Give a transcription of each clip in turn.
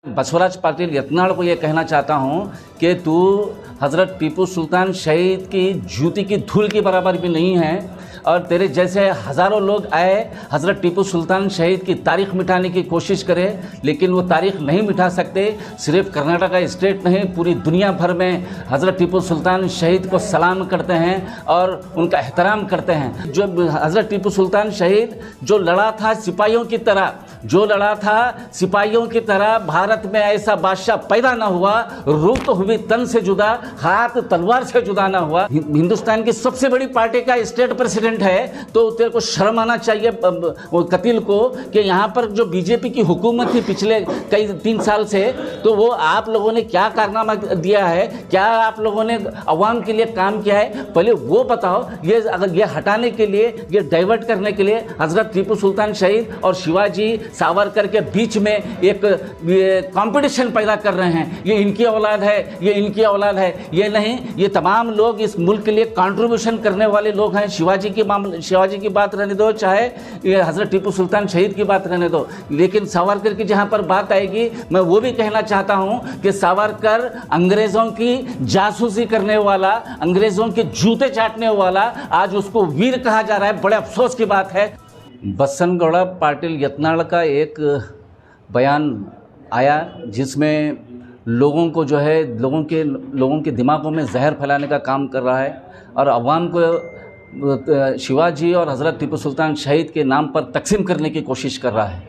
बसवराज पाटिल यत्नाल को ये कहना चाहता हूँ कि तू हज़रत टीपू सुल्तान शहीद की जूती की धूल के बराबर भी नहीं है और तेरे जैसे हज़ारों लोग आए हज़रत टीपू सुल्तान शहीद की तारीख़ मिटाने की कोशिश करें, लेकिन वो तारीख़ नहीं मिटा सकते। सिर्फ कर्नाटका स्टेट नहीं, पूरी दुनिया भर में हज़रत टीपू सुल्तान शहीद को सलाम करते हैं और उनका एहतराम करते हैं। जो हज़रत टीपू सुल्तान शहीद जो लड़ा था सिपाहियों की तरह, भारत में ऐसा बादशाह पैदा ना हुआ, रूह तो हुई तन से जुदा, हाथ तलवार से जुदा ना हुआ। हिंदुस्तान की सबसे बड़ी पार्टी का स्टेट प्रेसिडेंट है, तो तेरे को शर्म आना चाहिए कतील को कि यहाँ पर जो बीजेपी की हुकूमत थी पिछले कई 3 साल से, तो वो आप लोगों ने क्या कारनामा दिया है, क्या आप लोगों ने अवाम के लिए काम किया है, पहले वो बताओ। ये अगर ये हटाने के लिए, ये डाइवर्ट करने के लिए हज़रत टीपू सुल्तान शहीद और शिवाजी सावरकर के बीच में एक कंपटीशन पैदा कर रहे हैं। ये इनकी औलाद है, ये इनकी औलाद है, ये नहीं, ये तमाम लोग इस मुल्क के लिए कंट्रीब्यूशन करने वाले लोग हैं। शिवाजी की बात रहने दो, चाहे ये हज़रत टीपू सुल्तान शहीद की बात रहने दो, लेकिन सावरकर की जहाँ पर बात आएगी, मैं वो भी कहना चाहता हूँ कि सावरकर अंग्रेज़ों की जासूसी करने वाला, अंग्रेज़ों के जूते चाटने वाला, आज उसको वीर कहा जा रहा है। बड़े अफसोस की बात है। बसनगौड़ा पाटिल यत्नाल का एक बयान आया जिसमें लोगों को जो है लोगों के दिमागों में जहर फैलाने का काम कर रहा है और अवाम को शिवाजी और हज़रत टीपू सुल्तान शहीद के नाम पर तकसीम करने की कोशिश कर रहा है।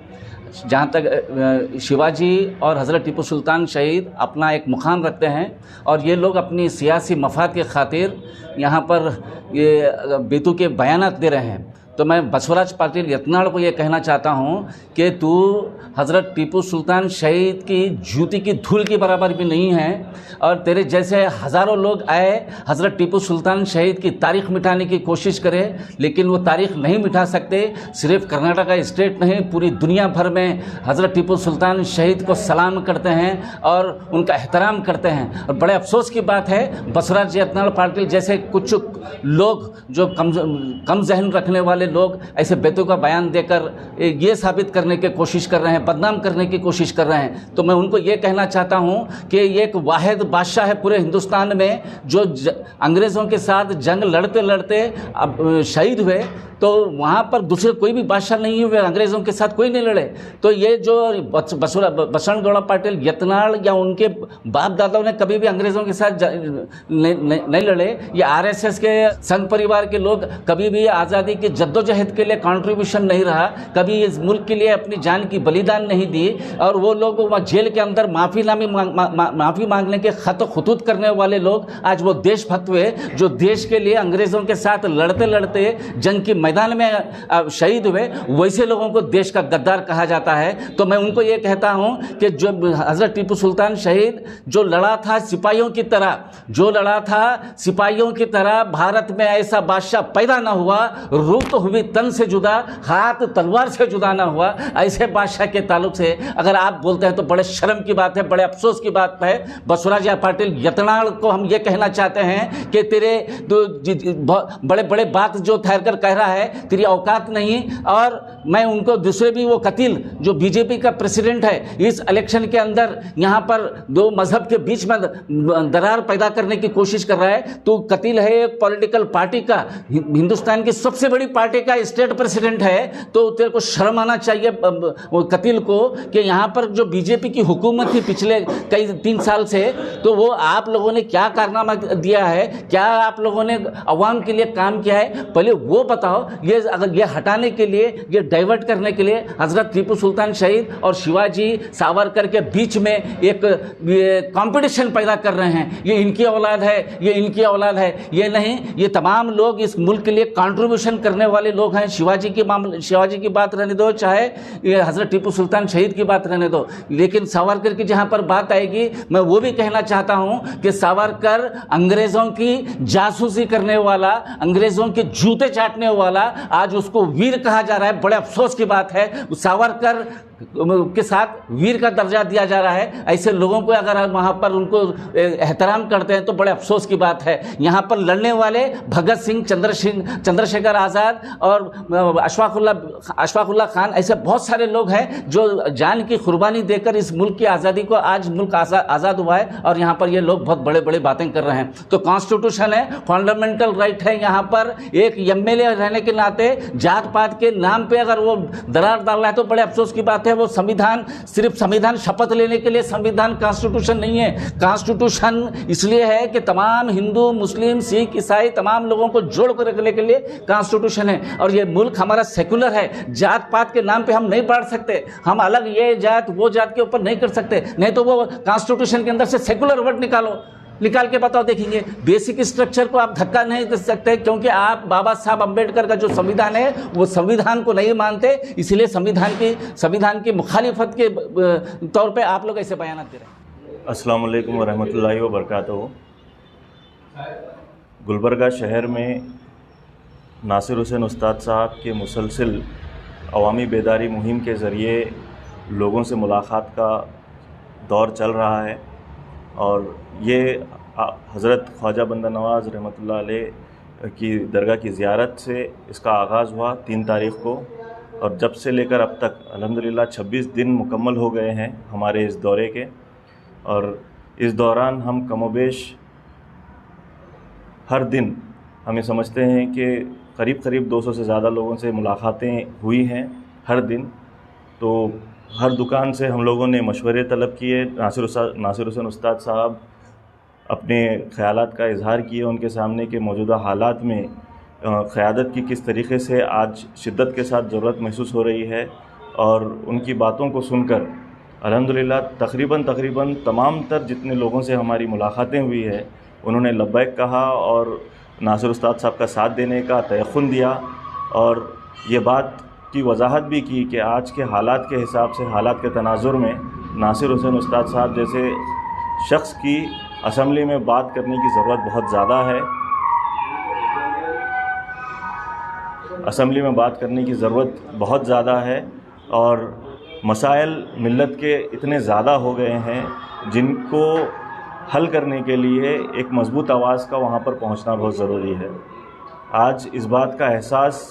जहाँ तक शिवाजी और हज़रत टीपू सुल्तान शहीद अपना एक मुकाम रखते हैं और ये लोग अपनी सियासी मफाद के खातिर यहाँ पर ये बेतु के बयानात दे रहे हैं, तो मैं बसवराज पाटिल यत्नाल को ये कहना चाहता हूँ कि तू हज़रत टीपू सुल्तान शहीद की जूती की धूल के बराबर भी नहीं है और तेरे जैसे हज़ारों लोग आए हज़रत टीपू सुल्तान शहीद की तारीख़ मिटाने की कोशिश करें, लेकिन वो तारीख़ नहीं मिटा सकते। सिर्फ कर्नाटका स्टेट नहीं, पूरी दुनिया भर में हज़रत टीपू सुल्तान शहीद को सलाम करते हैं और उनका एहतराम करते हैं। और बड़े अफसोस की बात है, बसवराज यत्नाल पाटिल जैसे कुछ लोग जो कम जहन रखने वाले लोग ऐसे बेतु का बयान देकर ये साबित करने की कोशिश कर रहे हैं, बदनाम करने की कोशिश कर रहे हैं। तो मैं उनको ये कहना चाहता हूँ कि ये एक वाहिद बादशाह है पूरे हिंदुस्तान में जो अंग्रेज़ों के साथ जंग लड़ते लड़ते अब शहीद हुए, तो वहाँ पर दूसरे कोई भी बादशाह नहीं हुए, अंग्रेज़ों के साथ कोई नहीं लड़े। तो ये जो बसनगौड़ा पाटिल यत्नाल या उनके बाप दादाओं ने कभी भी अंग्रेज़ों के साथ नहीं लड़े। ये आरएसएस के संघ परिवार के लोग कभी भी आज़ादी की जद्दोजहद के लिए कंट्रीब्यूशन नहीं रहा, कभी इस मुल्क के लिए अपनी जान की बलिदान नहीं दी, और वो लोग वहाँ जेल के अंदर माफ़ी मांगने के खतूत करने वाले लोग आज वो देशभक्त हुए जो देश के लिए अंग्रेज़ों के साथ लड़ते लड़ते जंग की मैदान में शहीद हुए। वैसे लोगों को देश का गद्दार कहा जाता है। तो मैं उनको ये कहता हूँ कि जो हज़रत टीपू सुल्तान शहीद जो लड़ा था सिपाहियों की तरह, भारत में ऐसा बादशाह पैदा ना हुआ, रूह तो हुई तन से जुदा, हाथ तलवार से जुदा ना हुआ। ऐसे बादशाह के ताल्लुक से अगर आप बोलते हैं तो बड़े शर्म की बात है, बड़े अफसोस की बात है। बसवराज पाटिल यत्नाल को हम ये कहना चाहते हैं कि तेरे बड़े बड़े बात जो ठहर कर कह रहा है, तेरी औकात नहीं। और मैं उनको दूसरे भी, वो कतील जो बीजेपी का प्रेसिडेंट है, इस इलेक्शन के अंदर यहाँ पर 2 मजहब के बीच में दरार पैदा करने की कोशिश कर रहा है। तो कतील है एक पॉलिटिकल पार्टी का, हिंदुस्तान की सबसे बड़ी पार्टी का स्टेट प्रेसिडेंट है, तो तेरे को शर्म आना चाहिए कतील को कि यहाँ पर जो बीजेपी की हुकूमत थी पिछले कई 3 साल से, तो वो आप लोगों ने क्या कारनामा दिया है, क्या आप लोगों ने अवाम के लिए काम किया है, पहले वो बताओ। ये अगर ये हटाने के लिए, ये डाइवर्ट करने के लिए हज़रत टीपू सुल्तान शहीद और शिवाजी सावरकर के बीच में एक कंपटीशन पैदा कर रहे हैं। ये इनकी औलाद है, ये इनकी औलाद है, ये नहीं, ये तमाम लोग इस मुल्क के लिए कंट्रीब्यूशन करने वाले लोग हैं। शिवाजी की बात रहने दो, चाहे ये हज़रत टीपू सुल्तान शहीद की बात रहने दो, लेकिन सावरकर की जहाँ पर बात आएगी, मैं वो भी कहना चाहता हूँ कि सावरकर अंग्रेज़ों की जासूसी करने वाला, अंग्रेज़ों के जूते चाटने वाला, आज उसको वीर कहा जा रहा है। बड़े अफसोस की बात है। सावरकर के साथ वीर का दर्जा दिया जा रहा है। ऐसे लोगों को अगर वहाँ पर उनको एहतराम करते हैं तो बड़े अफसोस की बात है। यहाँ पर लड़ने वाले भगत सिंह, चंद्रशेखर आज़ाद और अशफाकुल्ला खान, ऐसे बहुत सारे लोग हैं जो जान की कुर्बानी देकर इस मुल्क की आज़ादी को, आज मुल्क आज़ाद हुआ है और यहाँ पर ये लोग बहुत बड़े बड़े बातें कर रहे हैं। तो कॉन्स्टिट्यूशन है, फंडामेंटल राइट है। यहाँ पर एक एमएलए रहने के नाते जात पात के नाम पे अगर वो दरार डाल रहा है तो बड़े अफसोस की बात है। वो संविधान, सिर्फ संविधान शपथ लेने के लिए संविधान कॉन्स्टिट्यूशन नहीं है। कॉन्स्टिट्यूशन इसलिए है कि तमाम हिंदू, मुस्लिम, सिख, ईसाई तमाम लोगों को जोड़ कर रखने के लिए कॉन्स्टिट्यूशन है। और ये मुल्क हमारा सेकुलर है। जात पात के नाम पे हम नहीं बांट सकते, हम अलग ये जात वो जात के ऊपर नहीं कर सकते। नहीं तो वो कॉन्स्टिट्यूशन के अंदर से सेकुलर वर्ड निकाल के बताओ, देखेंगे। बेसिक स्ट्रक्चर को आप धक्का नहीं दे सकते क्योंकि आप बाबा साहब अम्बेडकर का जो संविधान है वो संविधान को नहीं मानते, इसलिए संविधान की मुखालिफत के तौर पे आप लोग ऐसे बयान दे रहे हैं। अस्सलाम वालेकुम व रहमतुल्लाहि व बरकातहू। गुलबर्गा शहर में नासिर हुसैन उस्ताद साहब के मुसलसिल अवामी बेदारी मुहिम के ज़रिए लोगों से मुलाकात का दौर चल रहा है और ये हज़रत ख्वाजा बंदा नवाज़ रहमतुल्लाह अलैह की दरगाह की ज़ियारत से इसका आगाज़ हुआ 3 तारीख़ को, और जब से लेकर अब तक अल्हम्दुलिल्लाह 26 दिन मुकम्मल हो गए हैं हमारे इस दौरे के। और इस दौरान हम कमोबेश हर दिन हमें समझते हैं कि करीब 200 से ज़्यादा लोगों से मुलाकातें हुई हैं हर दिन। तो हर दुकान से हम लोगों ने मशवरे तलब किए। नासिर हुसैन उस्ताद साहब अपने ख़यालात का इजहार किए उनके सामने के मौजूदा हालात में क़यादत की किस तरीक़े से आज शिद्दत के साथ ज़रूरत महसूस हो रही है। और उनकी बातों को सुनकर अल्हम्दुलिल्लाह तकरीबन तमाम तर जितने लोगों से हमारी मुलाकातें हुई है उन्होंने लब्बैक कहा और नासिर उस्ताद साहब का साथ देने का तयक़ुन दिया। और ये बात की वजाहत भी की कि आज के हालात के हिसाब से, हालात के तनाजुर में नासिर हुसैन उस्ताद साहब जैसे शख्स की असम्बली में बात करने की ज़रूरत बहुत ज़्यादा है। असम्बली में बात करने की ज़रूरत बहुत ज़्यादा है और मसाइल मिल्लत के इतने ज़्यादा हो गए हैं जिनको हल करने के लिए एक मज़बूत आवाज़ का वहाँ पर पहुँचना बहुत ज़रूरी है। आज इस बात का एहसास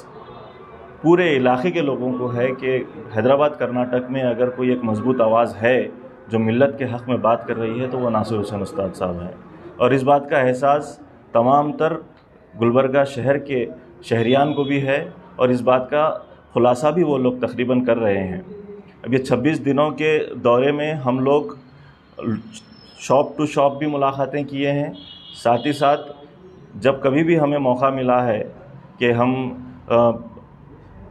पूरे इलाके के लोगों को है कि हैदराबाद कर्नाटक में अगर कोई एक मज़बूत आवाज़ है जो मिल्लत के हक़ में बात कर रही है तो वो नासिर हुसैन उस्ताद साहब हैं। और इस बात का एहसास तमाम तर गुलबर्गा शहर के शहरियान को भी है और इस बात का खुलासा भी वो लोग तकरीबन कर रहे हैं। अब ये 26 दिनों के दौरे में हम लोग शॉप टू शॉप भी मुलाकातें किए हैं। साथ ही साथ जब कभी भी हमें मौका मिला है कि हम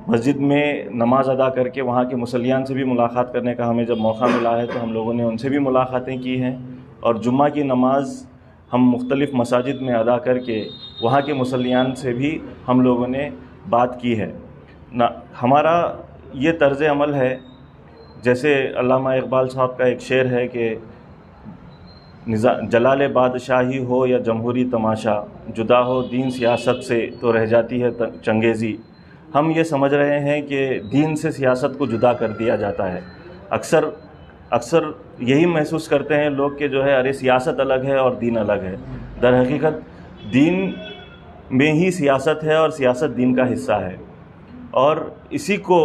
मस्जिद में नमाज़ अदा करके वहाँ के मुसल्लियान से भी मुलाकात करने का हमें जब मौका मिला है तो हम लोगों ने उनसे भी मुलाकातें की हैं। और जुम्मा की नमाज़ हम मुख्तलिफ़ मसाजिद में अदा करके वहाँ के मुसल्लियान से भी हम लोगों ने बात की है ना। हमारा ये तर्ज़ अमल है, जैसे अल्लामा इकबाल साहब का एक शेर है कि जलाल बादशाही हो या जमहूरी तमाशा, जुदा हो दीन सियासत से तो रह जाती है चंगेज़ी। हम ये समझ रहे हैं कि दीन से सियासत को जुदा कर दिया जाता है। अक्सर यही महसूस करते हैं लोग कि जो है अरे सियासत अलग है और दीन अलग है। दर हकीकत दीन में ही सियासत है और सियासत दीन का हिस्सा है। और इसी को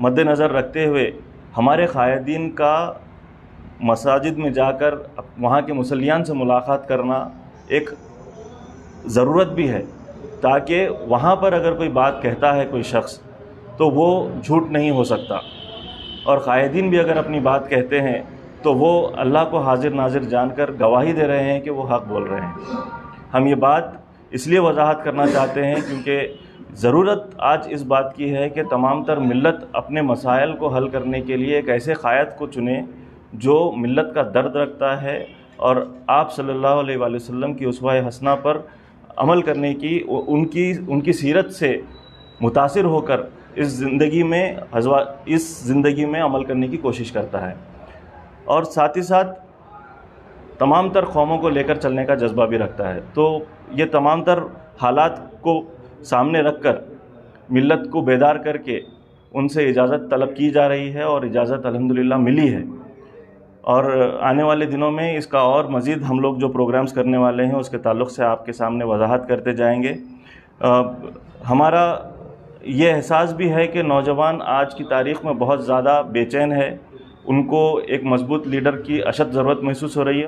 मद्देनज़र रखते हुए हमारे क़ायदीन का मसाजिद में जाकर वहाँ के मुसल्लियान से मुलाकात करना एक ज़रूरत भी है, ताकि वहाँ पर अगर कोई बात कहता है कोई शख्स तो वो झूठ नहीं हो सकता। और क़ायदीन भी अगर अपनी बात कहते हैं तो वो अल्लाह को हाजिर नाजिर जानकर गवाही दे रहे हैं कि वो हक़ बोल रहे हैं। हम ये बात इसलिए वजाहत करना चाहते हैं क्योंकि ज़रूरत आज इस बात की है कि तमाम तर मिल्लत अपने मसाइल को हल करने के लिए एक ऐसे क़ायद को चुने जो मिल्लत का दर्द रखता है और आप सल्लल्लाहु अलैहि वसल्लम की उसवा हसना पर अमल करने की, उनकी सीरत से मुतासिर होकर इस ज़िंदगी में अमल करने की कोशिश करता है। और साथ ही साथ तमाम तर कौमों को लेकर चलने का जज्बा भी रखता है। तो ये तमाम तर हालात को सामने रख कर मिल्लत को बेदार करके उनसे इजाज़त तलब की जा रही है और इजाज़त अल्हम्दुलिल्लाह मिली है। और आने वाले दिनों में इसका और मज़ीद हम लोग जो प्रोग्राम्स करने वाले हैं उसके ताल्लुक़ से आपके सामने वजाहत करते जाएंगे। हमारा ये एहसास भी है कि नौजवान आज की तारीख़ में बहुत ज़्यादा बेचैन है, उनको एक मज़बूत लीडर की अशद ज़रूरत महसूस हो रही है।